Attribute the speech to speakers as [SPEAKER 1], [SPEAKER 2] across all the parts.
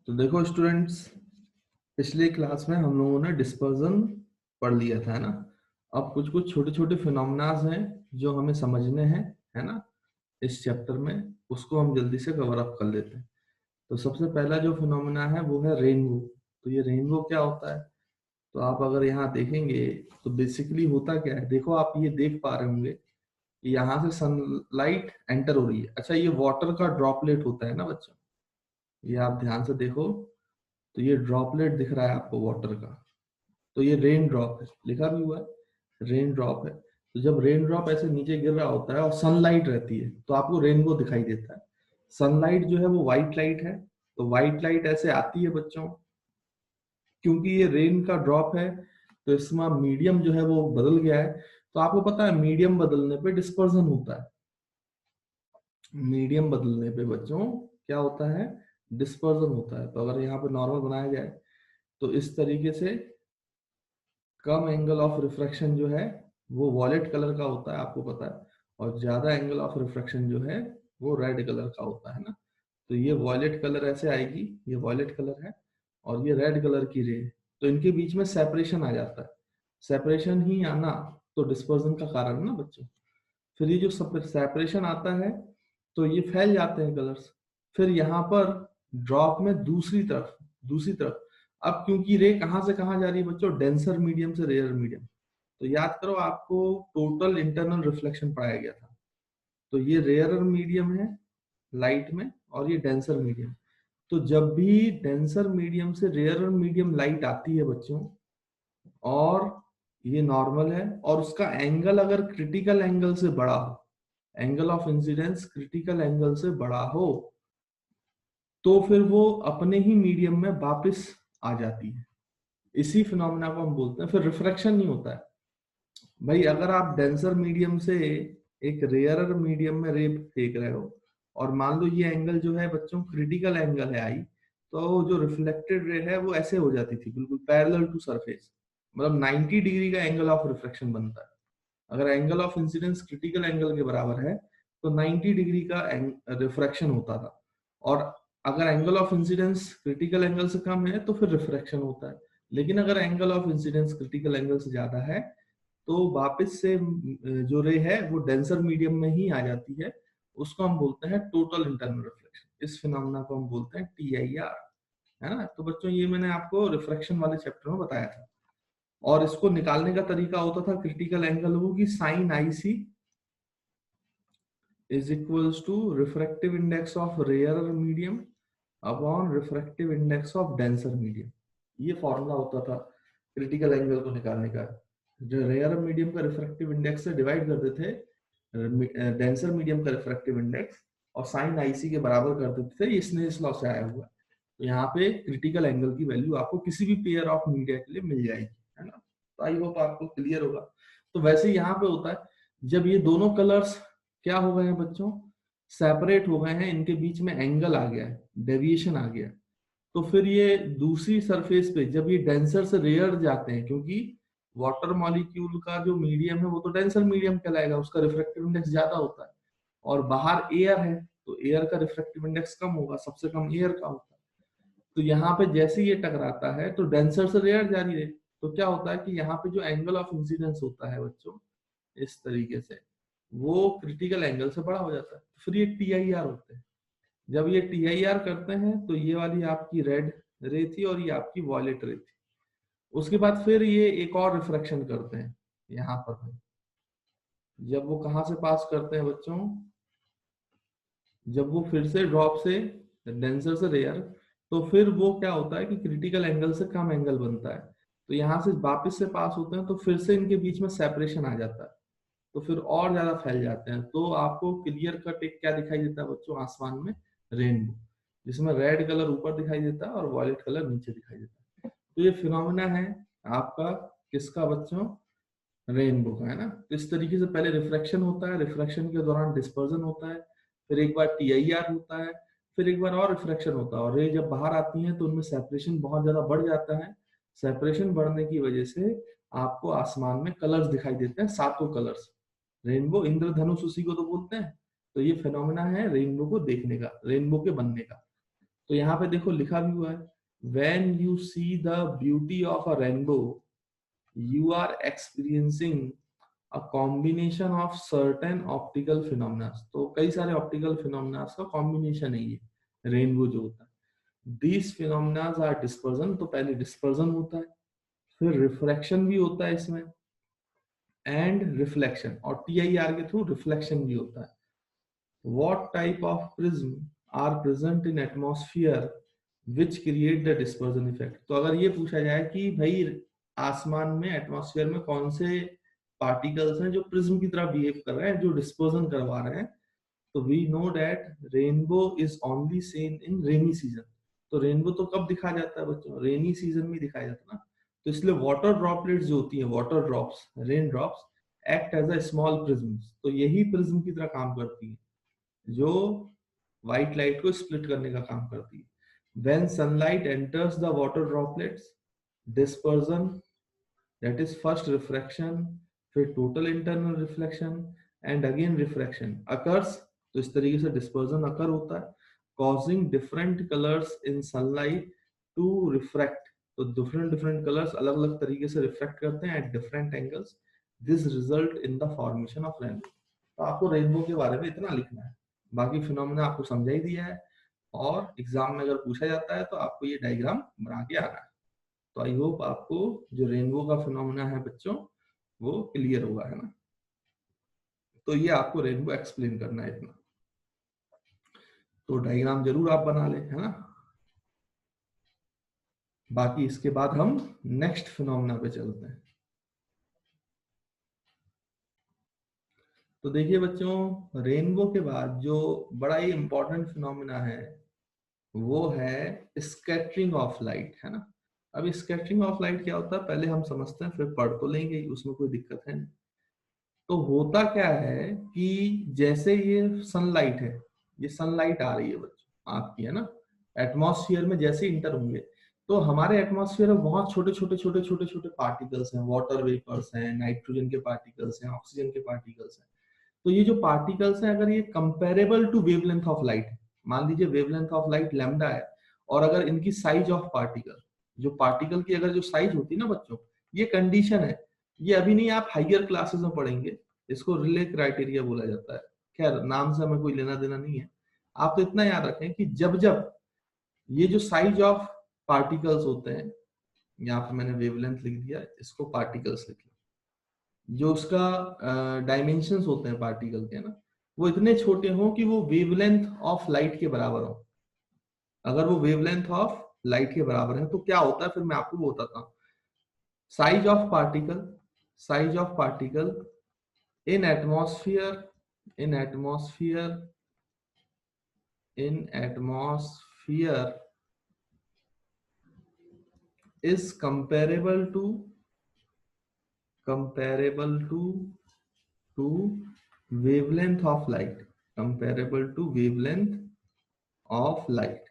[SPEAKER 1] तो देखो स्टूडेंट्स, पिछले क्लास में हम लोगों ने डिस्पर्जन पढ़ लिया था, है ना। अब कुछ कुछ छोटे छोटे फिनोमेनास हैं जो हमें समझने हैं, है ना। इस चैप्टर में उसको हम जल्दी से कवर अप कर लेते हैं। तो सबसे पहला जो फिनोमेना है वो है रेनबो। तो ये रेनबो क्या होता है? तो आप अगर यहाँ देखेंगे तो बेसिकली होता क्या है, देखो आप ये देख पा रहे होंगे कि यहाँ से सनलाइट एंटर हो रही है। अच्छा, ये वाटर का ड्रॉपलेट होता है ना बच्चों, ये आप ध्यान से देखो तो ये ड्रॉपलेट दिख रहा है आपको वाटर का। तो ये रेन ड्रॉप है, लिखा भी हुआ है रेन ड्रॉप है। तो जब रेन ड्रॉप ऐसे नीचे गिर रहा होता है और सनलाइट रहती है तो आपको रेनबो दिखाई देता है। सनलाइट जो है वो व्हाइट लाइट है, तो व्हाइट लाइट ऐसे आती है बच्चों, क्योंकि ये रेन का ड्रॉप है तो इसमें मीडियम जो है वो बदल गया है। तो आपको पता है मीडियम बदलने पे डिस्पर्जन होता है। मीडियम बदलने पे बच्चों क्या होता है? डिस्पर्जन होता है। तो अगर यहाँ पे नॉर्मल बनाया जाए तो इस तरीके से कम एंगल ऑफ रिफ्रैक्शन जो है वो वॉलेट कलर का होता है, आपको पता है। और ज्यादा एंगल ऑफ रिफ्रैक्शन जो है वो रेड कलर का होता है ना। तो ये वॉलेट कलर ऐसे आएगी, ये वॉलेट कलर है और ये रेड कलर की रे है। तो इनके बीच में सेपरेशन आ जाता है। सेपरेशन ही आना तो डिस्पर्जन का कारण है ना बच्चों। फिर ये जो सेपरेशन आता है तो ये फैल जाते हैं कलर्स। फिर यहाँ पर ड्रॉप में दूसरी तरफ अब क्योंकि रे कहाँ से कहाँ जा रही है बच्चों? डेंसर मीडियम से रेयर मीडियम। तो याद करो, आपको टोटल इंटरनल रिफ्लेक्शन पढ़ाया गया था। तो ये रेयर मीडियम है लाइट में और ये डेंसर मीडियम। तो जब भी डेंसर मीडियम से रेयर मीडियम लाइट आती है बच्चों और ये नॉर्मल है और उसका एंगल अगर क्रिटिकल एंगल से बड़ा हो, angle of incidence critical angle से बड़ा हो, तो फिर वो अपने ही मीडियम में वापस आ जाती है। इसी फिनोमेना को हम बोलते हैं, फिर रिफ्रैक्शन नहीं होता है भाई। अगर आप डेंसर मीडियम से एक रेयरर मीडियम में रे फेंक रहे हो और मान लो ये एंगल जो है बच्चों क्रिटिकल एंगल है आई, तो जो रिफ्लेक्टेड रे है वो ऐसे हो जाती थी बिल्कुल पैरेलल टू सरफेस, मतलब 90 डिग्री का एंगल ऑफ रिफ्लेक्शन बनता है। अगर angle of incidence critical angle के बराबर है तो 90 डिग्री का रिफ्रैक्शन होता था। और अगर angle of incidence critical angle से कम है तो फिर रिफ्रैक्शन होता है। लेकिन अगर angle of incidence critical angle से ज्यादा है तो वापस से जो रे है वो डेंसर मीडियम में ही आ जाती है। उसको हम बोलते हैं टोटल इंटरनल रिफ्लेक्शन। इस फिनोमेना को हम बोलते हैं TIR, है ना। तो बच्चों ये मैंने आपको रिफ्रैक्शन वाले चैप्टर में बताया था। और इसको निकालने का तरीका होता था क्रिटिकल एंगल हो कि sine IC is equals to refractive index of rare medium upon refractive index of denser medium. ये फॉर्मूला होता था क्रिटिकल एंगल को निकालने का। जो रेयर मीडियम का रिफ्रैक्टिव इंडेक्स से डिवाइड करते थे डेंसर मीडियम का रिफ्रैक्टिव इंडेक्स और साइन IC के बराबर कर देते थे। ये स्नेल्स लॉ से आया हुआ है। तो यहाँ पे क्रिटिकल एंगल की वैल्यू आपको किसी भी पेयर ऑफ मीडिया के लिए मिल जाएगी, है ना। तो आई होप आपको क्लियर होगा। तो वैसे यहाँ पे होता है जब ये दोनों कलर्स क्या हो गए हैं बच्चों? सेपरेट हो गए हैं, इनके बीच में एंगल आ गया है, डेविएशन आ गया। तो फिर ये दूसरी सरफेस पे जब ये डेंसर से रेयर जाते हैं, क्योंकि वाटर मॉलिक्यूल का जो मीडियम है वो तो डेंसर मीडियम कहलाएगा, उसका रिफ्रैक्टिव इंडेक्स ज्यादा होता है। और बाहर एयर है तो एयर का रिफ्रैक्टिव इंडेक्स कम होगा, सबसे कम एयर का होता है। तो यहाँ पे जैसे ये टकराता है तो डेंसर से रेयर जा रही है। तो क्या होता है कि यहाँ पे जो एंगल ऑफ इंसिडेंस होता है बच्चों इस तरीके से, वो क्रिटिकल एंगल से बड़ा हो जाता है। फिर ये TIR होते हैं। जब ये TIR करते हैं तो ये वाली आपकी रेड रे थी और ये आपकी वॉयलेट रे थी। उसके बाद फिर ये एक और रिफ्रैक्शन करते हैं यहाँ पर भाई। जब वो कहाँ से पास करते हैं बच्चों? जब वो फिर से ड्रॉप से डेंसर से रेयर, तो फिर वो क्या होता है कि क्रिटिकल एंगल से कम एंगल बनता है। तो यहाँ से वापस से पास होते हैं तो फिर से इनके बीच में सेपरेशन आ जाता है। तो फिर और ज्यादा फैल जाते हैं। तो आपको क्लियर कट एक क्या दिखाई देता है बच्चों आसमान में? रेनबो, जिसमें रेड कलर ऊपर दिखाई देता है और वॉयलेट कलर नीचे दिखाई देता है। तो ये फिनोमेना है आपका किसका बच्चों? रेनबो का, है ना। तो इस तरीके से पहले रिफ्रैक्शन होता है, रिफ्रैक्शन के दौरान डिस्पर्जन होता है, फिर एक बार TIR होता है, फिर एक बार और रिफ्रैक्शन होता है। और रे जब बाहर आती है तो उनमें सेपरेशन बहुत ज्यादा बढ़ जाता है। सेपरेशन बढ़ने की वजह से आपको आसमान में कलर्स दिखाई देते हैं, सातों कलर्स। रेनबो, इंद्रधनुष उसी को तो बोलते हैं। तो ये फिनोमेना है रेनबो को देखने का, रेनबो के बनने का। तो यहाँ पे देखो लिखा भी हुआ है, when you see the beauty of a rainbow you are experiencing a combination of certain optical phenomena. तो कई सारे ऑप्टिकल फिनोमेना का कॉम्बिनेशन है ये रेनबो जो होता है। दीज फिनोमेना आर डिस्पर्जन, तो पहले डिस्पर्जन होता है, फिर रिफ्रैक्शन भी होता है इसमें, एंड रिफ्लेक्शन, और TIR के थ्रू रिफ्लेक्शन भी होता है। What type of prism are present in atmosphere which create the dispersion effect? तो अगर ये पूछा जाए कि भाई आसमान में एटमॉस्फेयर में कौन से पार्टिकल्स हैं जो प्रिज्म की तरह बिहेव कर रहे हैं, जो डिस्पर्जन करवा रहे हैं, तो we know that rainbow is only seen in rainy season. तो रेनबो तो कब दिखा जाता है बच्चों? रेनी सीजन में दिखाया जाता है ना। तो इसलिए वाटर ड्रॉपलेट्स जो होती है, water drops, rain drops, act as a small prism. तो यही प्रिज्म की तरह काम करती है, जो व्हाइट लाइट को स्प्लिट करने का काम करती है। When sunlight enters the water droplets, dispersion, that is first refraction, फिर total internal reflection and again refraction occurs. तो इस तरीके से डिस्पर्जन अकर होता है, causing different colours in sunlight to refract. तो डिफरेंट डिफरेंट कलर्स अलग अलग तरीके से रिफ्रैक्ट करते हैं at different angles. This result in the formation of rainbow. तो आपको रेनबो के बारे में इतना लिखना है, बाकी फिनोमेना आपको समझा ही दिया है, और एग्जाम में अगर पूछा जाता है तो आपको ये डायग्राम बना के आना है। तो आई होप आपको जो रेनबो का फिनोमेना है बच्चों वो क्लियर हुआ है ना। तो ये आपको रेनबो एक्सप्लेन करना है इतना, तो डायग्राम जरूर आप बना ले, है ना। बाकी इसके बाद हम नेक्स्ट फिनोमेना पे चलते हैं। तो देखिए बच्चों, रेनबो के बाद जो बड़ा ही इंपॉर्टेंट फिनोमेना है वो है स्कैटरिंग ऑफ लाइट, है ना। अब स्कैटरिंग ऑफ लाइट क्या होता है पहले हम समझते हैं, फिर पढ़ तो लेंगे, उसमें कोई दिक्कत है नहीं। तो होता क्या है कि जैसे ये सनलाइट है, ये सनलाइट आ रही है बच्चों आपकी, है ना, एटमॉस्फेयर में जैसे इंटर होंगे, तो हमारे एटमॉस्फेयर में बहुत छोटे छोटे छोटे छोटे छोटे पार्टिकल्स हैं, वाटर वेपर्स हैं, नाइट्रोजन के पार्टिकल्स हैं, ऑक्सीजन के पार्टिकल्स हैं। तो ये जो पार्टिकल्स हैं अगर ये comparable to wavelength of light है, मान लीजिए वेवलेंथ ऑफ लाइट लैम्डा है, और अगर इनकी साइज ऑफ पार्टिकल, जो पार्टिकल की अगर जो साइज होती है ना बच्चों, ये कंडीशन है, ये अभी नहीं, आप हाइयर क्लासेस में पढ़ेंगे, इसको रिले क्राइटेरिया बोला जाता है। खैर नाम से हमें कोई लेना देना नहीं है, आप तो इतना याद रखें कि जब जब ये जो साइज ऑफ पार्टिकल्स होते हैं, यहाँ पे मैंने वेवलेंथ लिख दिया, इसको पार्टिकल्स लिख लिया, जो उसका डायमेंशंस होते हैं पार्टिकल के ना, वो इतने छोटे हों कि वो वेवलेंथ ऑफ लाइट के बराबर हो। अगर वो वेवलेंथ ऑफ लाइट के बराबर है तो क्या होता है, फिर मैं आपको वो बताता हूँ। Size of particle, size of particle in atmosphere, in atmosphere, in atmosphere is comparable to, comparable to wavelength of light, comparable to wavelength of light.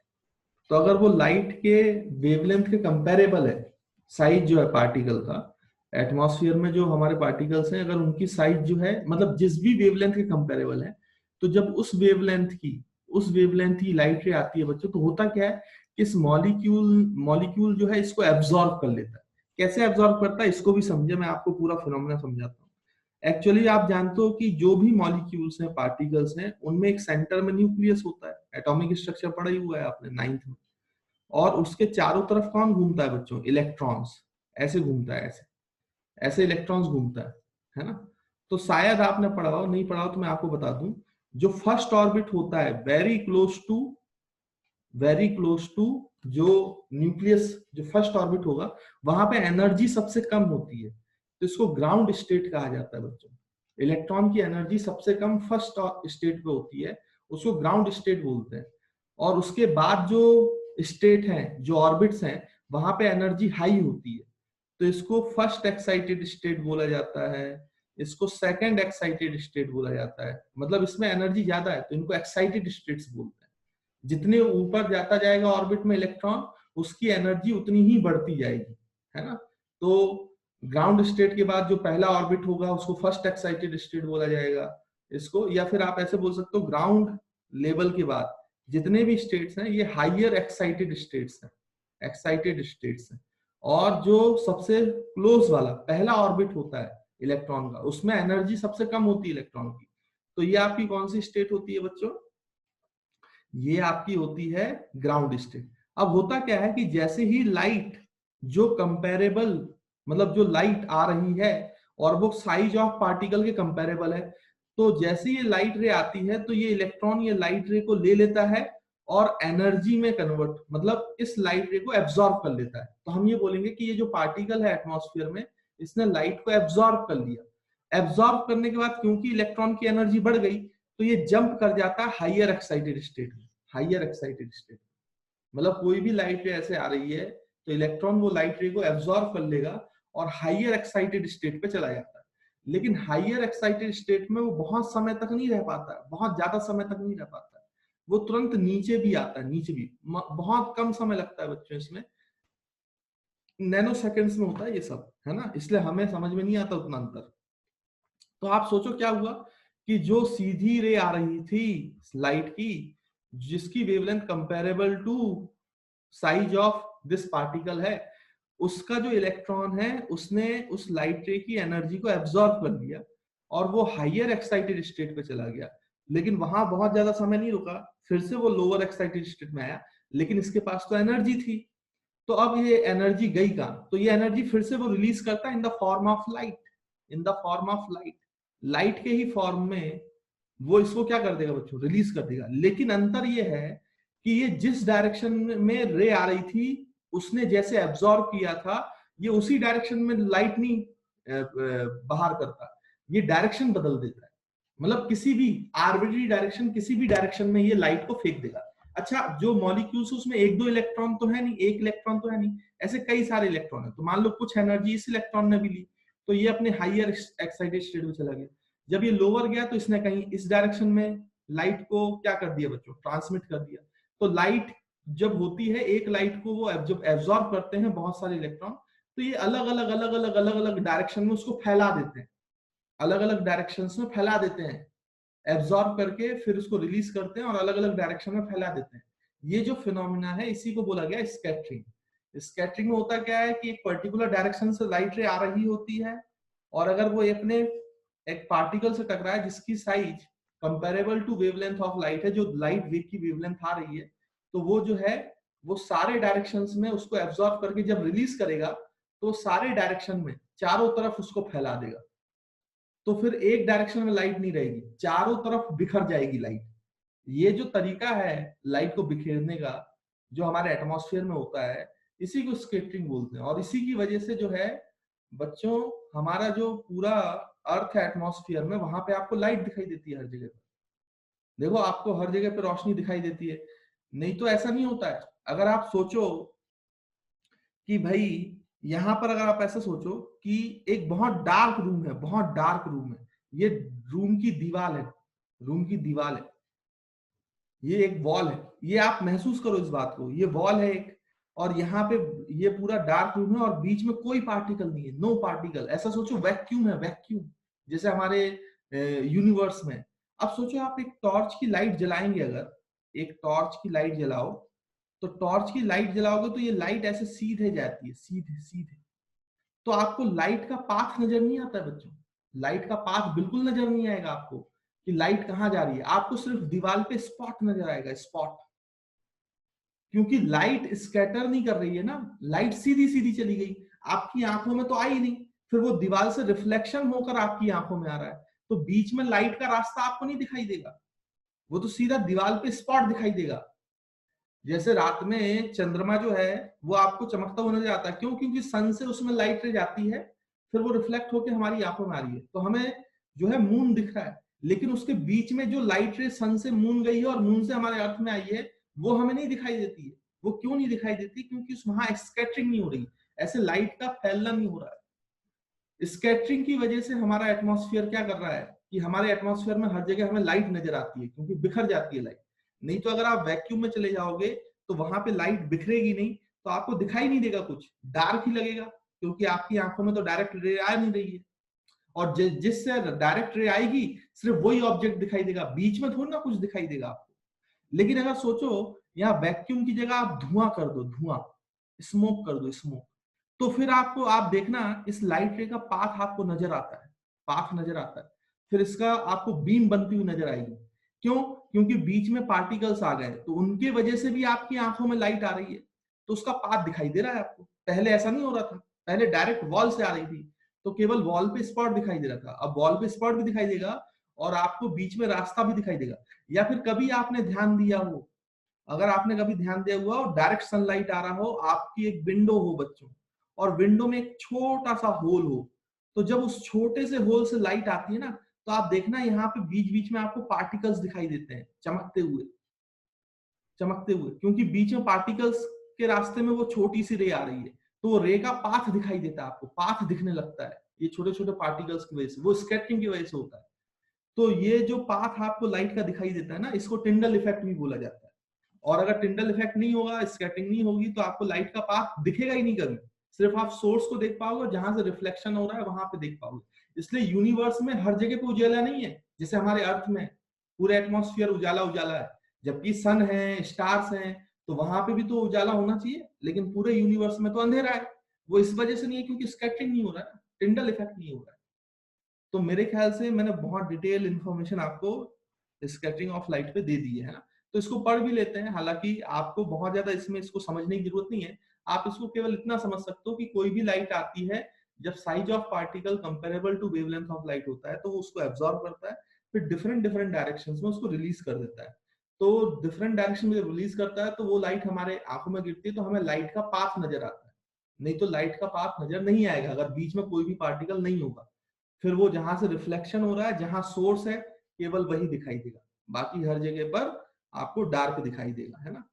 [SPEAKER 1] तो अगर वो लाइट के वेवलेंथ के कंपेरेबल है, साइज जो है पार्टिकल का, एटमॉस्फेयर में जो हमारे पार्टिकल्स हैं अगर उनकी साइज जो है मतलब जिस भी वेवलेंथ के कंपेरेबल है, तो जब उस वेवलेंथ की लाइट रे आती है बच्चों, तो होता क्या है, इस मॉलिक्यूल जो है इसको एब्जॉर्ब कर लेता है। कैसे एब्जॉर्ब करता है इसको भी समझे, मैं आपको पूरा फिनोमेना समझाता हूँ। एक्चुअली आप जानते हो कि जो भी मॉलिक्यूल्स हैं, पार्टिकल्स हैं, उनमें एक सेंटर में न्यूक्लियस होता है, एटॉमिक स्ट्रक्चर पढ़ा ही हुआ है आपने 9th में। और उसके चारों तरफ कौन घूमता है बच्चों? इलेक्ट्रॉन्स। ऐसे घूमता है, ऐसे ऐसे इलेक्ट्रॉन्स घूमता है ना। तो शायद आपने पढ़ा हो, नहीं पढ़ा हो तो मैं आपको बता दूं, जो फर्स्ट ऑर्बिट होता है वेरी क्लोज टू जो न्यूक्लियस, जो फर्स्ट ऑर्बिट होगा, वहां पे एनर्जी सबसे कम होती है, तो इसको ग्राउंड स्टेट कहा जाता है बच्चों। इलेक्ट्रॉन की एनर्जी सबसे कम फर्स्ट स्टेट पे होती है, उसको ग्राउंड स्टेट बोलते हैं। और उसके बाद जो स्टेट हैं, जो ऑर्बिट्स हैं, वहां पे एनर्जी हाई होती है, तो इसको फर्स्ट एक्साइटेड स्टेट बोला जाता है, इसको सेकंड एक्साइटेड स्टेट बोला जाता है। मतलब इसमें एनर्जी ज्यादा है तो इनको एक्साइटेड स्टेट्स बोलते हैं। जितने ऊपर जाता जाएगा ऑर्बिट में इलेक्ट्रॉन, उसकी एनर्जी उतनी ही बढ़ती जाएगी, है ना। तो ग्राउंड स्टेट के बाद जो पहला ऑर्बिट होगा उसको फर्स्ट एक्साइटेड स्टेट बोला जाएगा इसको, या फिर आप ऐसे बोल सकते हो ग्राउंड लेवल के बाद जितने भी स्टेट्स हैं ये हाइयर एक्साइटेड स्टेट्स हैं, एक्साइटेड स्टेट्स हैं। और जो सबसे क्लोज वाला पहला ऑर्बिट होता है इलेक्ट्रॉन का, उसमें एनर्जी सबसे कम होती है इलेक्ट्रॉन की। तो ये आपकी कौन सी स्टेट होती है बच्चों? ये आपकी होती है ग्राउंड स्टेट। अब होता क्या है कि जैसे ही लाइट जो कंपेरेबल, मतलब जो लाइट आ रही है और वो साइज ऑफ पार्टिकल के कंपेरेबल है, तो जैसे ये लाइट रे आती है तो ये इलेक्ट्रॉन ये लाइट रे को ले लेता है और एनर्जी में कन्वर्ट, मतलब इस लाइट रे को एब्जॉर्ब कर लेता है। तो हम ये बोलेंगे कि ये जो पार्टिकल है एटमॉस्फेयर में, इसने लाइट को एब्जॉर्ब कर लिया। एब्जॉर्ब करने के बाद क्योंकि इलेक्ट्रॉन की एनर्जी बढ़ गई, तो ये जंप कर जाता है हाइयर एक्साइटेड स्टेट में। हाइयर एक्साइटेड स्टेट, मतलब कोई भी लाइट रे ऐसे आ रही है तो इलेक्ट्रॉन वो लाइट रे को एब्जॉर्ब कर लेगा और हाइयर एक्साइटेड स्टेट पे चला जाता है। लेकिन हाइयर एक्साइटेड स्टेट में वो बहुत समय तक नहीं रह पाता है, बहुत ज्यादा समय तक नहीं रह पाता है। वो तुरंत नीचे भी आता है, नीचे भी बहुत कम समय लगता है बच्चों इसमें, नैनो सेकेंड्स में होता है ये सब, है ना। इसलिए हमें समझ में नहीं आता उतना अंतर। तो आप सोचो क्या हुआ कि जो सीधी रे आ रही थी लाइट की, जिसकी wavelength comparable to size of this particle है, उसका जो इलेक्ट्रॉन है उसने उस लाइट रे की एनर्जी को एब्जॉर्ब कर लिया और वो हाइयर एक्साइटेड स्टेट पे चला गया। लेकिन वहां बहुत ज्यादा समय नहीं रुका, फिर से वो लोअर एक्साइटेड स्टेट में आया, लेकिन इसके पास तो एनर्जी थी। तो अब ये एनर्जी गई कहां? तो ये एनर्जी फिर से वो रिलीज करता है in the form of light, in the form of light. Light के ही फॉर्म में वो इसको क्या कर देगा बच्चों? रिलीज कर देगा। लेकिन अंतर ये है कि ये जिस डायरेक्शन में रे आ रही थी उसने जैसे एब्जॉर्ब किया था, ये उसी डायरेक्शन में लाइट नहीं बाहर करता, ये डायरेक्शन बदल देता है। मतलब किसी भी आर्बिट्री डायरेक्शन, किसी भी डायरेक्शन में ये लाइट को फेंक देगा। अच्छा, जो मॉलिक्यूल्स उसमें एक दो इलेक्ट्रॉन तो है नहीं, एक इलेक्ट्रॉन तो है नहीं, ऐसे कई सारे इलेक्ट्रॉन है। तो मान लो कुछ एनर्जी इस इलेक्ट्रॉन ने भी ली, तो ये अपने हाइयर एक्साइटेड स्टेट में चला गया। जब ये लोअर गया तो इसने कहीं इस डायरेक्शन में लाइट को क्या कर दिया बच्चों? ट्रांसमिट कर दिया। तो लाइट जब होती है, एक लाइट को वो जब एब्जॉर्ब करते हैं बहुत सारे इलेक्ट्रॉन, तो ये अलग अलग अलग अलग अलग अलग डायरेक्शन में उसको फैला देते हैं, अलग अलग डायरेक्शन में फैला देते हैं, एब्जॉर्ब करके फिर उसको रिलीज करते हैं और अलग अलग डायरेक्शन में फैला देते हैं। ये जो फिनोमिना है इसी को बोला गया स्कैटरिंग। स्कैटरिंग में होता क्या है कि एक पर्टिकुलर डायरेक्शन से लाइट रे आ रही होती है, और अगर वो अपने एक पार्टिकल से टकराए जिसकी size comparable to wavelength of light है, जो लाइट वेव की वेवलेंथ आ रही है, तो वो जो है वो सारे डायरेक्शंस में उसको एब्जॉर्ब करके जब रिलीज करेगा तो सारे डायरेक्शन में चारों तरफ उसको फैला देगा। तो फिर एक डायरेक्शन में लाइट नहीं रहेगी, चारों तरफ बिखर जाएगी लाइट। ये जो तरीका है लाइट को बिखेरने का, जो हमारे एटमॉस्फेयर में होता है, इसी को स्कैटरिंग बोलते हैं। और इसी की वजह से जो है बच्चों, हमारा जो पूरा अर्थ है एटमॉस्फेयर में, वहां पे आपको लाइट दिखाई देती है हर जगह पे। देखो आपको हर जगह पे रोशनी दिखाई देती है, नहीं तो ऐसा नहीं होता है। अगर आप सोचो कि भाई यहां पर, अगर आप ऐसा सोचो कि एक बहुत डार्क रूम है, बहुत डार्क रूम है, ये रूम की दीवार है, रूम की दीवार है, ये एक वॉल है, ये आप महसूस करो इस बात को, ये वॉल है एक, और यहाँ पे ये पूरा डार्क रूम है और बीच में कोई पार्टिकल नहीं है, नो पार्टिकल। ऐसा सोचो वैक्यूम है, वैक्यूम, जैसे हमारे यूनिवर्स में। अब सोचो आप एक टॉर्च की लाइट जलाएंगे, अगर एक टॉर्च की लाइट जलाओ, तो टॉर्च की लाइट जलाओगे तो ये लाइट ऐसे सीधे जाती है, सीधे सीधे, तो आपको लाइट का पाथ नजर नहीं आता है बच्चों। लाइट का पाथ बिल्कुल नजर नहीं आएगा आपको कि लाइट कहां जा रही है, आपको सिर्फ दीवार पे स्पॉट नजर आएगा, स्पॉट। क्योंकि लाइट स्कैटर नहीं कर रही है ना, लाइट सीधी सीधी चली गई, आपकी आंखों में तो आई नहीं, फिर वो दीवार से रिफ्लेक्शन होकर आपकी आंखों में आ रहा है, तो बीच में लाइट का रास्ता आपको नहीं दिखाई देगा, वो तो सीधा दीवार पे स्पॉट दिखाई देगा। जैसे रात में चंद्रमा जो है वो आपको चमकता हुआ नजर आता है, क्यों? क्योंकि सन से उसमें लाइट जाती है, फिर वो रिफ्लेक्ट होकर हमारी आंखों में आ रही है, तो हमें जो है मून दिख रहा है। लेकिन उसके बीच में जो लाइट रे सन से मून गई है और मून से हमारे अर्थ में आई है, वो हमें नहीं दिखाई देती है। वो क्यों नहीं दिखाई देती? क्योंकि वहां स्कैटरिंग नहीं हो रही, ऐसे लाइट का फैलना नहीं हो रहा है। स्कैटरिंग की वजह से हमारा एटमॉस्फेयर क्या कर रहा है कि हमारे एटमॉस्फेयर में हर जगह हमें लाइट नजर आती है, क्योंकि बिखर जाती है लाइट। नहीं तो अगर आप वैक्यूम में चले जाओगे तो वहां पे लाइट बिखरेगी नहीं, तो आपको दिखाई नहीं देगा, कुछ डार्क ही लगेगा, क्योंकि आपकी आंखों में तो डायरेक्ट रे आ नहीं रही है। और जिससे डायरेक्ट रे आएगी सिर्फ वही ऑब्जेक्ट दिखाई देगा, बीच में थोड़ी ना कुछ दिखाई देगा आपको। लेकिन अगर सोचो यहाँ वैक्यूम की जगह आप धुआं कर दो, धुआं, स्मोक कर दो, स्मोक, तो फिर आपको, आप देखना इस लाइट रे का पाथ आपको नजर आता है, पाथ नजर आता है, फिर इसका आपको बीम बनती हुई नजर आएगी। क्यों? क्योंकि बीच में पार्टिकल्स आ गए, तो उनके वजह से भी आपकी आंखों में लाइट आ रही है, तो उसका पाथ दिखाई दे रहा है आपको। पहले ऐसा नहीं हो रहा था, पहले डायरेक्ट वॉल से आ रही थी, तो केवल वॉल पे स्पॉट दिखाई दे रहा था। अब वॉल पे स्पॉट भी दिखाई देगा और आपको बीच में रास्ता भी दिखाई देगा। या फिर कभी आपने ध्यान दिया हो, अगर आपने कभी ध्यान दिया हुआ और डायरेक्ट सनलाइट आ रहा हो, आपकी एक विंडो हो बच्चों, और विंडो में एक छोटा सा होल हो, तो जब उस छोटे से होल से लाइट आती है ना, तो आप देखना यहाँ पे बीच बीच में आपको पार्टिकल्स दिखाई देते हैं चमकते हुए, चमकते हुए, क्योंकि बीच में पार्टिकल्स के रास्ते में वो छोटी सी रे आ रही है, तो वो रे का पाथ दिखाई देता है आपको, पाथ दिखने लगता है, ये छोटे छोटे पार्टिकल्स की वजह से, वो स्कैटरिंग की वजह से होता है। तो ये जो पाथ आपको लाइट का दिखाई देता है ना, इसको टिंडल इफेक्ट भी बोला जाता है। और अगर टिंडल इफेक्ट नहीं होगा, स्कैटरिंग नहीं होगी, तो आपको लाइट का पाथ दिखेगा ही नहीं कभी, सिर्फ आप सोर्स को देख पाओगे, जहां से रिफ्लेक्शन हो रहा है वहां पे देख पाओगे। इसलिए यूनिवर्स में हर जगह पे उजाला नहीं है, जैसे हमारे अर्थ में पूरे एटमॉस्फेयर उजाला उजाला है, जबकि सन है, स्टार्स हैं, तो वहां पे भी तो उजाला होना चाहिए, लेकिन पूरे यूनिवर्स में तो अंधेरा है। वो इस वजह से नहीं है क्योंकि स्कैटरिंग नहीं हो रहा है, टिंडल इफेक्ट नहीं हो रहा है। तो मेरे ख्याल से मैंने बहुत डिटेल इंफॉर्मेशन आपको स्कैटरिंग ऑफ लाइट पे दे दी है ना, तो इसको पढ़ भी लेते हैं। हालांकि आपको बहुत ज्यादा इसमें इसको समझने की जरूरत नहीं है, आप इसको केवल इतना समझ सकते हो कि कोई भी लाइट आती है, जब size of particle comparable to wavelength of light होता है, तो वो उसको एब्जॉर्ब करता है, फिर डिफरेंट डिफरेंट डायरेक्शंस में उसको रिलीज कर देता है। तो डिफरेंट डायरेक्शन में रिलीज करता है, तो वो लाइट हमारे आंखों में गिरती है, तो हमें लाइट का पाथ नजर आता है। नहीं तो लाइट का पाथ नजर नहीं आएगा अगर बीच में कोई भी पार्टिकल नहीं होगा। फिर वो जहां से रिफ्लेक्शन हो रहा है, जहां सोर्स है, केवल वही दिखाई देगा, बाकी हर जगह पर आपको डार्क दिखाई देगा, है ना।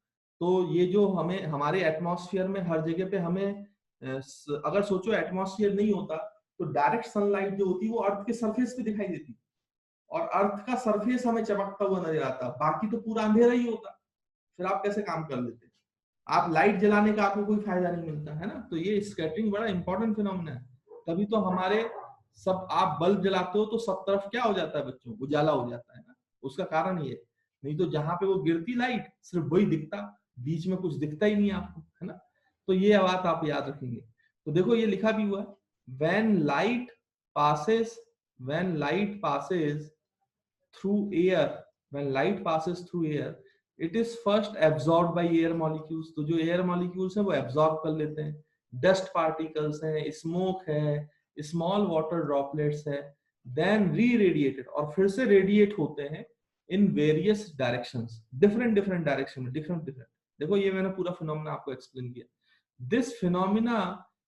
[SPEAKER 1] तो ये जो हमें हमारे एटमॉस्फेयर में हर जगह पे हमें अगर सोचो एटमॉस्फेयर नहीं होता, तो डायरेक्ट सनलाइट जो होती है वो अर्थ के सरफेस पे दिखाई देती, और अर्थ का सरफेस हमें चमकता हुआ नजर आता, बाकी तो पूरा अंधेरा ही होता। फिर आप कैसे काम कर लेते? आप लाइट जलाने का आपको कोई फायदा नहीं मिलता, है ना। तो ये स्कैटरिंग बड़ा इंपॉर्टेंट फिनोमेना है। तभी तो हमारे सब, आप बल्ब जलाते हो तो सब तरफ क्या हो जाता है बच्चों, उजाला हो जाता है ना, उसका कारण ये। नहीं तो जहां पे वो गिरती लाइट, सिर्फ वही दिखता, बीच में कुछ दिखता ही नहीं आपको, है ना। तो ये बात आप याद रखेंगे। तो देखो ये लिखा भी हुआ है, when light passes, when light passes through air, when light passes through air, it is first absorbed by air molecules। तो जो एयर मॉलिक्यूल्स हैं वो एब्जॉर्ब कर लेते हैं, डस्ट पार्टिकल्स हैं, स्मोक है, स्मॉल वाटर ड्रॉपलेट्स है, देन री रेडिएटेड, और फिर से रेडिएट होते हैं in various directions, different different direction में, डिफरेंट डिफरेंट। देखो ये मैंने पूरा फिनोमेना आपको एक्सप्लेन किया। This phenomena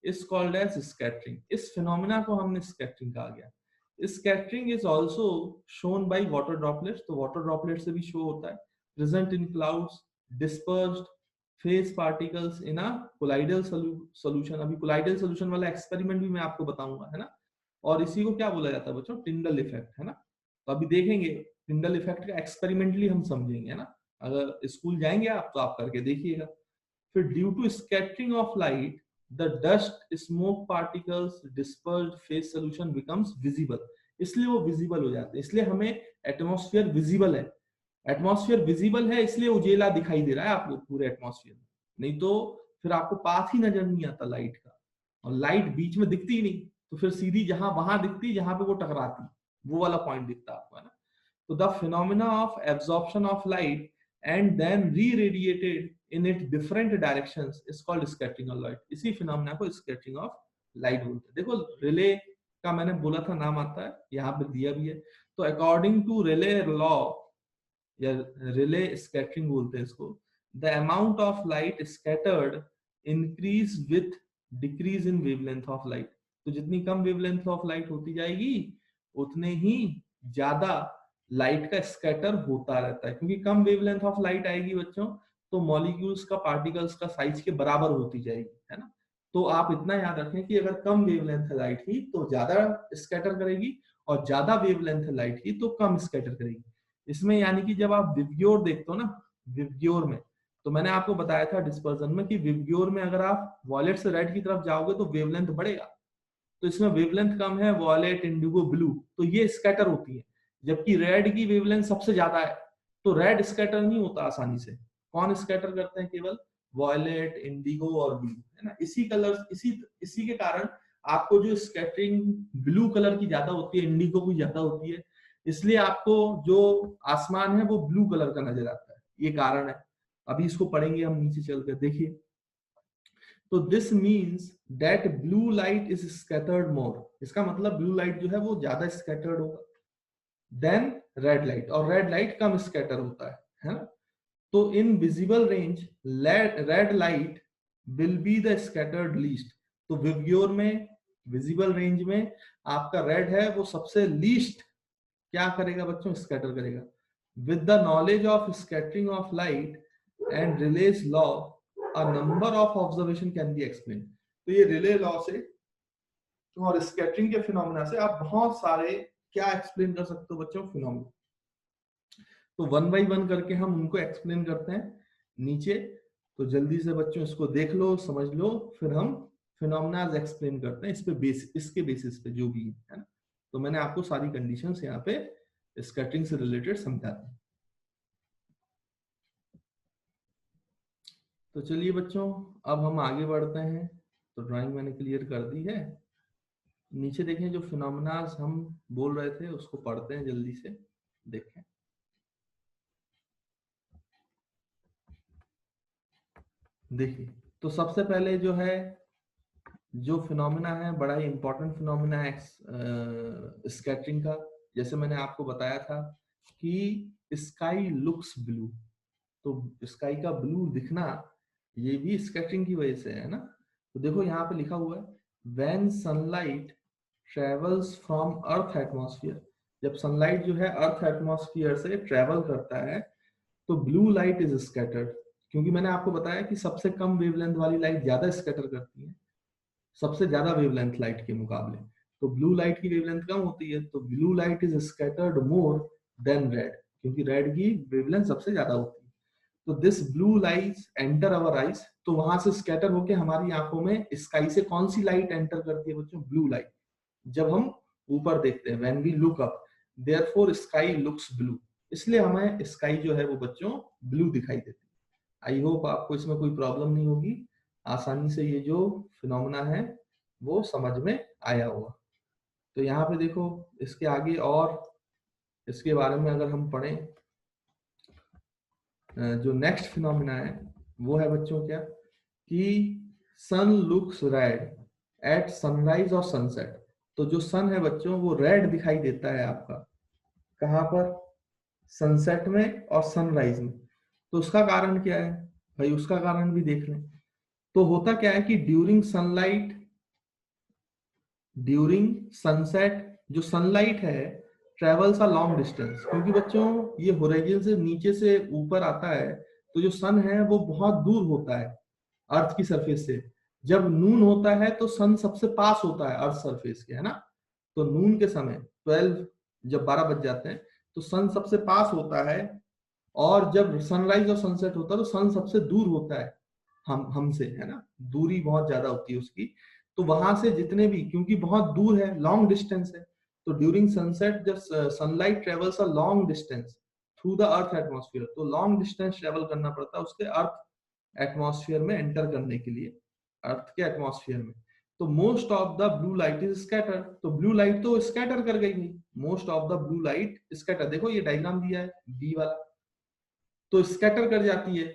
[SPEAKER 1] is called as scattering. इस फिनोमेना को हमने स्कैटरिंग कहा गया। Scattering is also shown by water droplets। तो water droplets से भी शो होता है, present in clouds, dispersed phase particles in a colloidal solution। अभी colloidal solution वाला एक्सपेरिमेंट भी मैं आपको बताऊंगा, है ना। और इसी को क्या बोला जाता है बच्चों, टिंडल इफेक्ट, है ना। तो अभी देखेंगे टिंडल इफेक्ट का एक्सपेरिमेंटली हम समझेंगे, है ना। अगर स्कूल जाएंगे आप तो आप करके देखिएगा। फिर due to scattering of light, the dust smoke particles dispersed phase solution becomes visible। इसलिए वो विजिबल हो जाते हैं, इसलिए हमें एटमॉस्फेयर विजिबल है। एटमॉस्फेयर विजिबल है इसलिए उजेला दिखाई दे रहा है आपको पूरे एटमॉस्फेयर में, नहीं तो फिर आपको पाथ ही नजर नहीं आता लाइट का, और लाइट बीच में दिखती ही नहीं, तो फिर सीधी जहां वहां दिखती, जहां पे वो टकराती, वो वाला पॉइंट दिखता आपको, है ना। तो the phenomena of absorption of light and then re-radiated in its different directions is called scattering of light। इसी फिनोमेना को स्कैटरिंग ऑफ लाइट बोलते हैं। देखो रिले का मैंने बोला था नाम आता है, यहाँ पे दिया भी है। तो अकॉर्डिंग टू रिले लॉ, या रिले स्कैटरिंग बोलते हैं इसको, the amount of light scattered increase with decrease in wavelength of light. तो जितनी कम वेवलेंथ ऑफ लाइट होती जाएगी, उतने ही ज्यादा लाइट का स्कैटर होता रहता है, क्योंकि कम वेवलेंथ ऑफ लाइट आएगी बच्चों, तो मॉलिक्यूल्स का, पार्टिकल्स का साइज के बराबर होती जाएगी, है ना। तो आप इतना याद रखें कि अगर कम वेवलेंथ है लाइट की तो ज्यादा स्कैटर करेगी, और ज्यादा वेवलेंथ है लाइट की तो कम स्कैटर करेगी। इसमें यानी कि जब आप विवग्योर देखते हो ना, विवग्योर में, तो मैंने आपको बताया था डिस्पर्जन में कि विवग्योर में अगर आप वॉयलेट से रेड की तरफ जाओगे तो वेवलेंथ बढ़ेगा, तो इसमें वेवलेंथ कम है, वॉयलेट, इंडिगो, ब्लू, तो ये स्कैटर होती है, जबकि रेड की वेवलेंथ सबसे ज्यादा है, तो रेड स्कैटर नहीं होता आसानी से। कौन स्कैटर करते हैं? केवल वॉयलेट, इंडिगो और ब्लू, है ना। इसी कलर, इसी के कारण आपको जो स्कैटरिंग ब्लू कलर की ज्यादा होती है, इंडिगो की ज्यादा होती है, इसलिए आपको जो आसमान है वो ब्लू कलर का नजर आता है, ये कारण है। अभी इसको पढ़ेंगे हम नीचे चलकर, देखिए। तो this means that blue light is scattered more, इसका मतलब ब्लू लाइट जो है वो ज्यादा स्कैटर्ड होगा देन रेड लाइट, और रेड लाइट कम स्कैटर होता है ना। तो in visible range red light will be the scattered least. तो विवग्योर में, विजिबल रेंज में आपका रेड है वो सबसे लीस्ट क्या करेगा बच्चों? स्कैटर करेगा। With the knowledge of scattering of light and release law a number of observation can be explain. तो ये रिले लॉ से और स्कैटरिंग के फिनोमेना से आप बहुत सारे क्या एक्सप्लेन कर सकते हो बच्चों? फिनोमेना। तो वन बाई वन करके हम उनको एक्सप्लेन करते हैं नीचे। तो जल्दी से बच्चों इसको देख लो, समझ लो, फिर हम फिनोमेना एक्सप्लेन करते हैं इस पे इसके बेसिस पे जो भी है ना। तो मैंने आपको सारी कंडीशंस यहाँ पे स्कैटरिंग से रिलेटेड समझा दी। तो चलिए बच्चों, अब हम आगे बढ़ते हैं। तो ड्राइंग मैंने क्लियर कर दी है। नीचे देखें, जो फिनोमेनाज हम बोल रहे थे उसको पढ़ते हैं जल्दी से, देखें। देखिए, तो सबसे पहले जो है, जो फिनोमेना है, बड़ा ही इंपॉर्टेंट फिनोमेना है स्कैटरिंग का। जैसे मैंने आपको बताया था कि स्काई लुक्स ब्लू, तो स्काई का ब्लू दिखना ये भी स्कैटरिंग की वजह से है ना। तो देखो यहाँ पे लिखा हुआ है, when sunlight travels from earth atmosphere, जब सनलाइट जो है अर्थ एटमॉस्फेयर से ट्रेवल करता है तो ब्लू लाइट इज स्कैटर्ड। क्योंकि मैंने आपको बताया कि सबसे कम वेवलेंथ वाली लाइट ज्यादा स्कैटर करती है सबसे ज्यादा वेवलेंथ लाइट के मुकाबले। तो ब्लू लाइट की वेवलेंथ कम होती है, तो blue light is scattered more than red, क्योंकि रेड की वेवलेंथ सबसे ज्यादा होती है। तो this blue light enter our eyes, तो वहां से स्कैटर होके हमारी आंखों में स्काई से कौन सी लाइट एंटर करती है बच्चों? Blue light. जब हम ऊपर देखते हैं, when we look up, therefore sky looks blue, इसलिए हमें स्काई जो है वो बच्चों ब्लू दिखाई देती है। आई होप आपको इसमें कोई प्रॉब्लम नहीं होगी, आसानी से ये जो फिनोमेना है वो समझ में आया होगा। तो यहाँ पे देखो, इसके आगे और इसके बारे में अगर हम पढ़ें, जो नेक्स्ट फिनोमेना है वो है बच्चों क्या, कि सन लुक्स रेड एट सनराइज और सनसेट। तो जो सन है बच्चों वो रेड दिखाई देता है आपका, कहाँ पर? सनसेट में और सनराइज में। तो उसका कारण क्या है भाई? उसका कारण भी देख लें। तो होता क्या है कि ड्यूरिंग सनलाइट, ड्यूरिंग सनसेट जो सनलाइट है ट्रेवल्स अ लॉन्ग डिस्टेंस, क्योंकि बच्चों ये होराइजन से नीचे से ऊपर आता है, तो जो सन है वो बहुत दूर होता है अर्थ की सरफेस से। जब नून होता है तो सन सबसे पास होता है अर्थ सरफेस के, है ना। तो नून के समय 12, जब 12 बज जाते हैं तो सन सबसे पास होता है, और जब सनराइज और सनसेट होता है तो सन सबसे दूर होता है हमसे, है ना। दूरी बहुत ज्यादा होती है उसकी। तो वहां से जितने भी, क्योंकि बहुत दूर है, लॉन्ग डिस्टेंस है, तो ड्यूरिंग सनसेट जब sunlight travels a long distance through the earth atmosphere, तो लॉन्ग डिस्टेंस ट्रेवल करना पड़ता है उसके अर्थ एटमॉस्फेयर में एंटर करने के लिए, अर्थ के एटमॉस्फेयर में। तो most of the blue light is scatter, तो ब्लू लाइट तो स्कैटर कर गई थी। Most of the blue light scatter, देखो ये डायग्राम दिया है बी वाला, तो स्कैटर कर जाती है,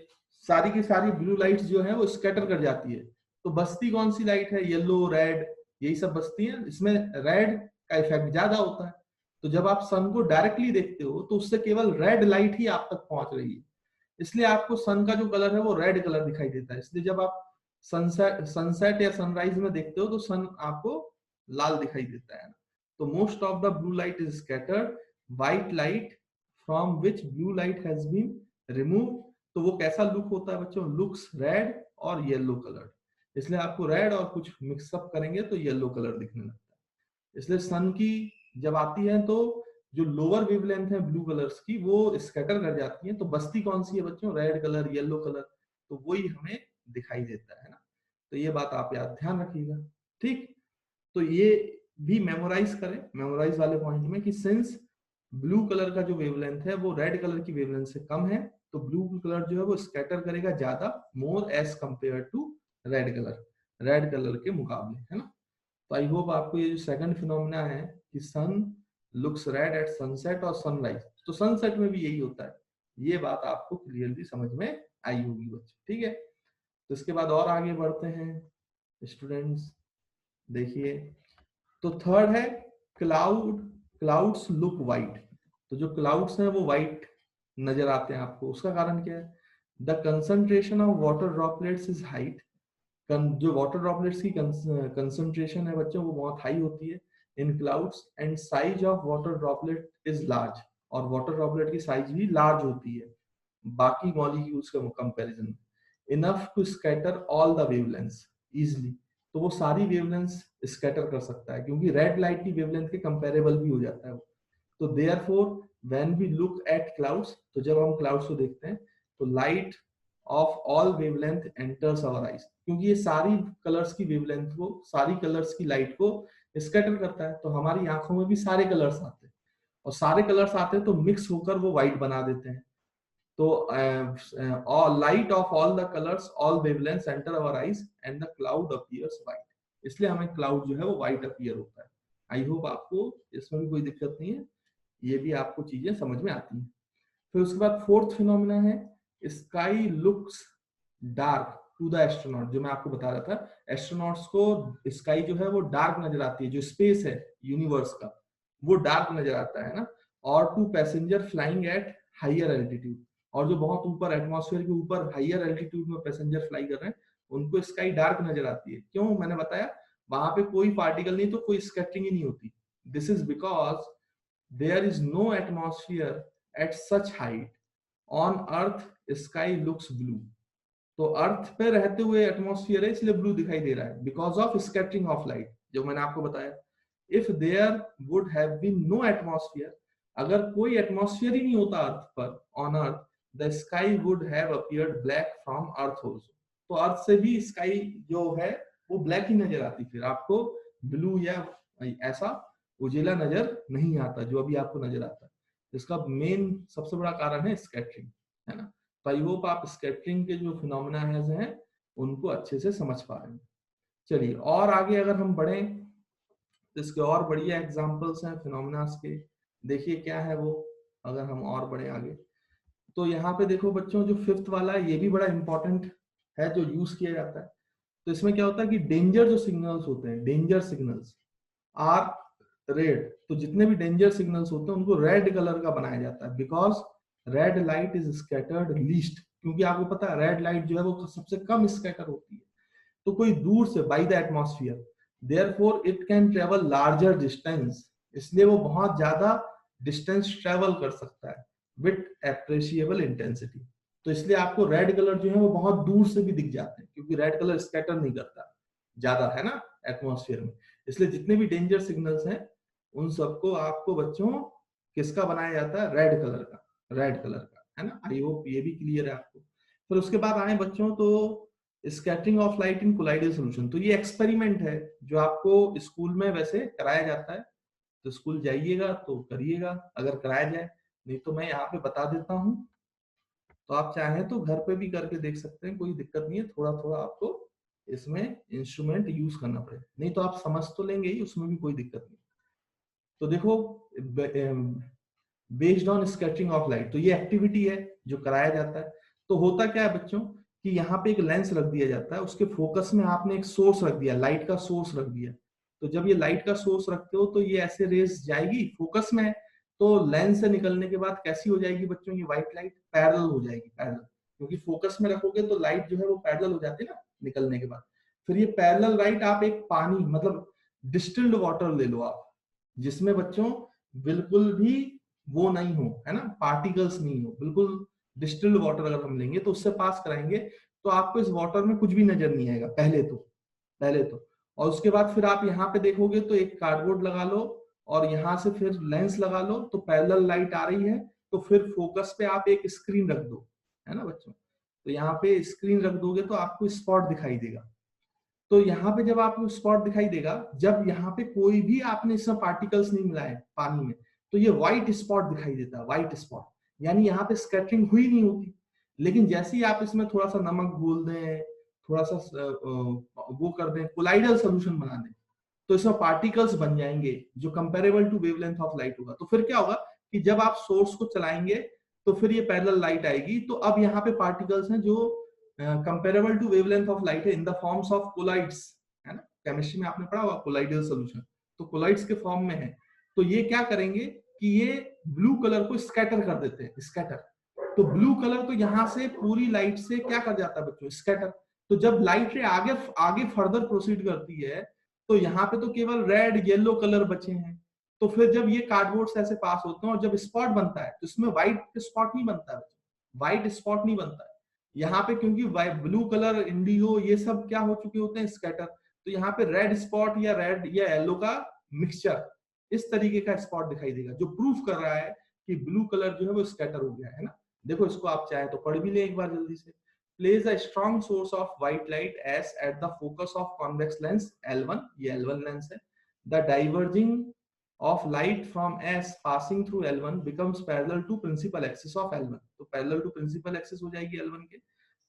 [SPEAKER 1] सारी की सारी ब्लू लाइट्स जो है वो स्कैटर कर जाती है। तो बचती कौन सी लाइट है? येलो, रेड, यही सब बचती है। इसमें रेड का इफेक्ट ज्यादा होता है। तो जब आप सन को डायरेक्टली देखते हो तो उससे केवल रेड लाइट ही आप तक पहुंच रही है, इसलिए आपको सन का जो कलर है वो रेड कलर दिखाई देता है। इसलिए जब आप सनसेट या सनराइज में देखते हो तो सन आपको लाल दिखाई देता है। तो most of the blue light is scattered, white light from which blue light has been remove. तो वो कैसा लुक होता है बच्चों? लुक्स रेड और येलो कलर। इसलिए आपको रेड और कुछ मिक्सअप करेंगे तो येलो कलर दिखने लगता है। इसलिए सन की जब आती है तो जो लोअर वेवलेंथ है ब्लू कलर्स की वो स्कैटर कर जाती है, तो बस्ती कौन सी है बच्चों? रेड कलर, येलो कलर, तो वही हमें दिखाई देता है ना। तो ये बात आप याद ध्यान रखिएगा, ठीक। तो ये भी मेमोराइज करें, मेमोराइज वाले पॉइंट में, कि सिंस ब्लू कलर का जो वेवलेंथ है वो रेड कलर की वेवलेंथ से कम है, तो ब्लू कलर जो है वो स्कैटर करेगा ज्यादा, more as compare to red colour के मुकाबले, है ना। तो आई होप आपको ये जो सेकंड फिनोमिना है कि सन लुक्स रेड एट सनसेट और सनराइज, तो सनसेट में भी यही होता है, ये बात आपको क्लियरली समझ में आई होगी बच्चे, ठीक है। तो इसके बाद और आगे बढ़ते हैं स्टूडेंट्स, देखिए। तो थर्ड है क्लाउड्स लुक वाइट। तो जो क्लाउड्स हैं वो वाइट नजर आते हैं आपको, उसका कारण क्या है? The concentration of water droplets is height. जो वाटर ड्रॉपलेट्स की कंसंट्रेशन है बच्चों वो बहुत हाई होती है in clouds, and size of water droplet is large, और वाटर ड्रॉपलेट की साइज भी लार्ज होती है बाकी मॉलिक्यूल्स के कंपैरिजन में, enough to scatter all the wavelengths easily. तो वो सारी वेवलेंथ्स स्कैटर कर सकता है, क्योंकि रेड लाइट की वेवलेंथ के कंपेरेबल भी हो जाता है वो। तो therefore when we look at clouds, तो जब हम क्लाउड्स को देखते हैं तो light of all wavelength enters our eyes, क्योंकि ये सारी कलर्स की वेवलेंथ को, सारी कलर्स की लाइट को स्कैटर करता है, तो हमारी आंखों में भी सारे कलर्स आते हैं, और सारे कलर्स आते हैं तो मिक्स होकर वो व्हाइट बना देते हैं। तो light of all the colours all wavelengths enter our eyes and the cloud appears white, इसलिए हमें क्लाउड जो है वो व्हाइट अपीयर होता है। आई होप आपको इसमें भी कोई दिक्कत नहीं है, ये भी आपको चीजें समझ में आती हैं। फिर उसके बाद फोर्थ फिनोमिना है sky looks dark to the astronaut. जो मैं आपको बता रहा था, एस्ट्रोनॉट्स को स्काई जो है वो डार्क नजर आती है, जो स्पेस है यूनिवर्स का वो डार्क नजर आता है ना। और to passenger flying at higher altitude, और जो बहुत ऊपर एटमॉस्फेयर के ऊपर हायर एल्टीट्यूड में पैसेंजर फ्लाई कर रहे हैं उनको स्काई डार्क नजर आती है। क्यों? मैंने बताया, वहां पे कोई पार्टिकल नहीं, तो कोई स्कैटरिंग ही नहीं होती। This is because there is no atmosphere at such height. On earth sky looks blue. तो अर्थ पे रहते हुए एटमॉस्फेयर है इसलिए ब्लू दिखाई दे रहा है, because of scattering of light, जो मैंने आपको बताया। If there would have been no atmosphere, अगर कोई एटमॉस्फेयर ही नहीं होता अर्थ पर, on earth, the sky would have appeared black from earth also. तो अर्थ से भी स्काई जो है वो ब्लैक ही नजर आती, फिर आपको ब्लू या ऐसा उजेला नजर नहीं आता जो अभी आपको नजर आता है। इसका मेन सबसे बड़ा कारण है स्कैटरिंग, है ना। तो आई होप आप स्कैटरिंग के जो फिनोमिना हैं उनको अच्छे से समझ पा रहे हैं। चलिए और आगे अगर हम बढ़े तो इसके और बढ़िया एग्जांपल्स हैं फिनोमिनास के, देखिए क्या है वो। अगर हम और बढ़े आगे तो यहाँ पे देखो बच्चों, जो फिफ्थ वाला है ये भी बड़ा इंपॉर्टेंट है जो यूज किया जाता है। तो इसमें क्या होता है कि डेंजर जो सिग्नल्स होते हैं, डेंजर सिग्नल्स आर रेड। तो जितने भी डेंजर सिग्नल्स होते हैं उनको रेड कलर का बनाया जाता है, because red light is scattered least. क्योंकि आपको पता है रेड लाइट जो है वो सबसे कम स्कैटर होती है, तो कोई दूर से by the atmosphere, therefore it can travel larger distance, इसलिए वो बहुत ज्यादा डिस्टेंस ट्रेवल कर सकता है विथ एप्रिशिएबल इंटेंसिटी। तो इसलिए आपको रेड कलर जो है वो बहुत दूर से भी दिख जाते हैं, क्योंकि रेड कलर स्कैटर नहीं करता ज्यादा, है ना, एटमॉस्फेयर में। इसलिए जितने भी डेंजर सिग्नल्स हैं उन सबको आपको बच्चों किसका बनाया जाता है? रेड कलर का, रेड कलर का, है ना। आई होप ये भी क्लियर है आपको। फिर उसके बाद आए बच्चों तो scattering of light in colloidal solution. तो ये एक्सपेरिमेंट है जो आपको स्कूल में वैसे कराया जाता है, तो स्कूल जाइएगा तो करिएगा अगर कराया जाए, नहीं तो मैं यहाँ पे बता देता हूँ, तो आप चाहें तो घर पे भी करके देख सकते हैं, कोई दिक्कत नहीं है। थोड़ा थोड़ा आपको इसमें इंस्ट्रूमेंट यूज करना पड़ेगा, नहीं तो आप समझ तो लेंगे ही, उसमें भी कोई दिक्कत नहीं। तो देखो, based on scattering of light, तो ये एक्टिविटी है जो कराया जाता है। तो होता क्या है बच्चों कि यहाँ पे एक लेंस रख दिया जाता है, उसके फोकस में आपने एक सोर्स रख दिया, लाइट का सोर्स रख दिया। तो जब ये लाइट का सोर्स रखते हो तो ये ऐसे रेस जाएगी, फोकस में है, तो लेंस से निकलने के बाद कैसी हो जाएगी बच्चों? ये व्हाइट लाइट पैरेलल हो जाएगी, पैरेलल, क्योंकि फोकस में रखोगे तो लाइट जो है वो पैरेलल हो जाती है ना निकलने के बाद। फिर ये पैरेलल लाइट आप एक पानी मतलब डिस्टिल्ड वाटर ले लो आप, जिसमें बच्चों बिल्कुल भी वो नहीं हो, है ना, पार्टिकल्स नहीं हो, बिल्कुल डिस्टिल्ड वाटर अगर हम लेंगे तो उससे पास कराएंगे तो आपको इस वाटर में कुछ भी नजर नहीं आएगा पहले तो। और उसके बाद फिर आप यहाँ पे देखोगे तो एक कार्डबोर्ड लगा लो और यहाँ से फिर लेंस लगा लो, तो पैरेलल लाइट आ रही है, तो फिर फोकस पे आप एक स्क्रीन रख दो, है ना बच्चों। तो यहाँ पे स्क्रीन रख दोगे तो आपको स्पॉट दिखाई देगा। तो यहाँ पे जब आपको स्पॉट दिखाई देगा, जब यहाँ पे कोई भी आपने इसमें पार्टिकल्स नहीं मिलाए पानी में, तो ये व्हाइट स्पॉट दिखाई देता है, व्हाइट स्पॉट, यानी यहाँ पे स्कैटरिंग हुई नहीं होती। लेकिन जैसे ही आप इसमें थोड़ा सा नमक घोल दें, थोड़ा सा वो कर दें, कोलाइडल सोल्यूशन बना दें, तो इसमें पार्टिकल्स बन जाएंगे जो comparable to wavelength of light होगा। तो फिर क्या होगा कि जब आप सोर्स को चलाएंगे तो फिर ये पैरेलल लाइट आएगी। तो अब यहाँ पे पार्टिकल्स हैं जो comparable to wavelength of light है in the forms of colloids, है ना, केमिस्ट्री में आपने पढ़ा होगा कोलाइडल सोल्यूशन, तो कोलाइड्स के फॉर्म में है। तो ये क्या करेंगे कि ये ब्लू कलर को स्कैटर कर देते हैं, स्कैटर। तो ब्लू कलर तो यहाँ से पूरी लाइट से क्या कर जाता है बच्चों, स्कैटर। तो जब लाइट रे आगे आगे फर्दर प्रोसीड करती है तो यहाँ पे तो केवल रेड येलो कलर बचे हैं। तो फिर जब ये कार्डबोर्ड से ऐसे पास होते हैं और जब स्पॉट बनता है तो इसमें व्हाइट स्पॉट नहीं बनता है, व्हाइट स्पॉट नहीं बनता है यहाँ पे, क्योंकि ब्लू कलर, इंडिगो, ये सब क्या हो चुके होते हैं, स्कैटर। तो यहाँ पे रेड स्पॉट या रेड या येलो का मिक्सचर, इस तरीके का स्पॉट दिखाई देगा, जो प्रूफ कर रहा है कि ब्लू कलर जो है वो स्कैटर हो गया है ना। देखो इसको आप चाहे तो पढ़ भी ले एक बार जल्दी से। Plays a strong source of white light as at the focus of convex lens L1, ये L1 lens है. The diverging of light from S passing through L1 becomes parallel to principal axis of L1. तो parallel to principal axis हो जाएगी L1 के.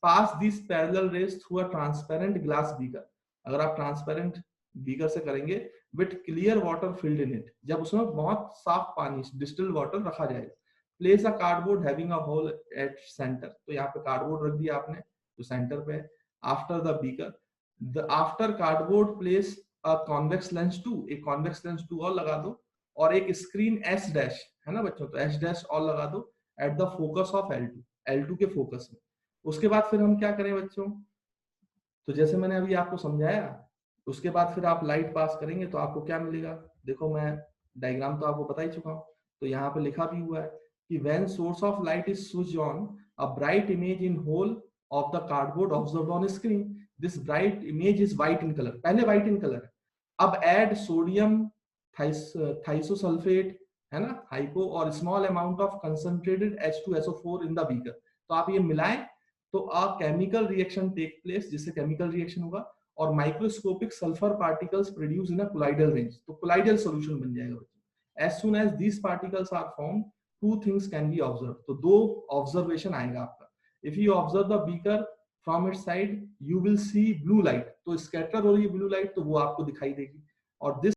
[SPEAKER 1] Pass these parallel rays through a transparent glass beaker. अगर आप transparent beaker से करेंगे with clear water filled in it, जब उसमें बहुत साफ पानी distilled water रखा जाएगा. Place a cardboard having a hole at centre, तो यहाँ पे कार्डबोर्ड रख दिया आपने तो सेंटर पे। After the beaker, the after cardboard place a convex lens 2, एक कॉन्वेक्स लेंस 2 और लगा दो, और एक स्क्रीन एस डैश है ना बच्चों, तो एस डैश और लगा दो at the focus of L2, L2 के फोकस में। उसके बाद फिर हम क्या करें बच्चों, तो जैसे मैंने अभी आपको समझाया, उसके बाद फिर आप लाइट पास करेंगे तो आपको क्या मिलेगा। देखो मैं डायग्राम तो आपको बता ही चुका हूँ, तो यहाँ पे लिखा भी हुआ है कि when source of light is switched on, a bright image in whole of the cardboard observed on screen. This bright image is white in color, पहले white in color है। अब add sodium thiazosulfate है ना, hypo, और small amount of concentrated H2SO4 in the beaker, तो आप ये मिलाएं तो a chemical reaction take place, जिससे केमिकल रिएक्शन होगा और microscopic sulphur particles produce in a colloidal range, तो कोलाइडल सॉल्यूशन बन जाएगा। As soon as these particles are formed, two things can be observed, तो दो ऑब्जर्वेशन आएगा आपका। If you observe the beaker from its side you will see blue light, तो scatter हो रही है ब्लू लाइट तो वो आपको दिखाई देगी। और दिस